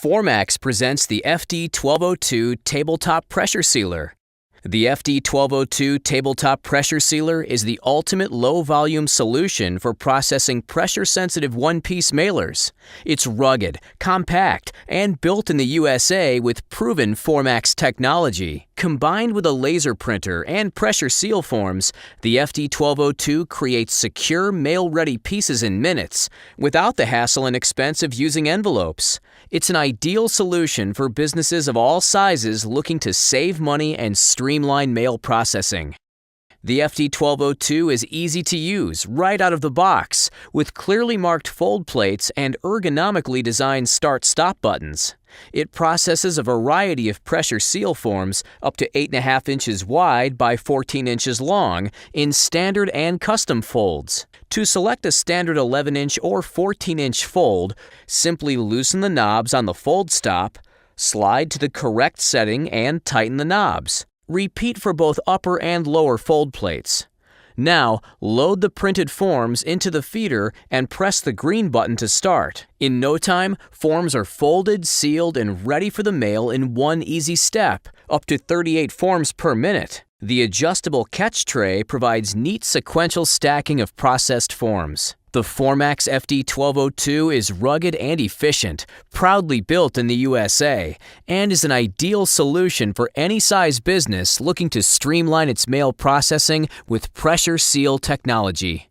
Formax presents the FD1202 Tabletop Pressure Sealer. The FD1202 Tabletop Pressure Sealer is the ultimate low-volume solution for processing pressure-sensitive one-piece mailers. It's rugged, compact, and built in the USA with proven Formax technology. Combined with a laser printer and pressure seal forms, the FD1202 creates secure, mail-ready pieces in minutes, without the hassle and expense of using envelopes. It's an ideal solution for businesses of all sizes looking to save money and streamline mail processing. The FD1202 is easy to use right out of the box, with clearly marked fold plates and ergonomically designed start-stop buttons. It processes a variety of pressure seal forms up to 8.5 inches wide by 14 inches long in standard and custom folds. To select a standard 11-inch or 14-inch fold, simply loosen the knobs on the fold stop, slide to the correct setting, and tighten the knobs. Repeat for both upper and lower fold plates. Now, load the printed forms into the feeder and press the green button to start. In no time, forms are folded, sealed, and ready for the mail in one easy step, up to 38 forms per minute. The adjustable catch tray provides neat sequential stacking of processed forms. The Formax FD1202 is rugged and efficient, proudly built in the USA, and is an ideal solution for any size business looking to streamline its mail processing with pressure seal technology.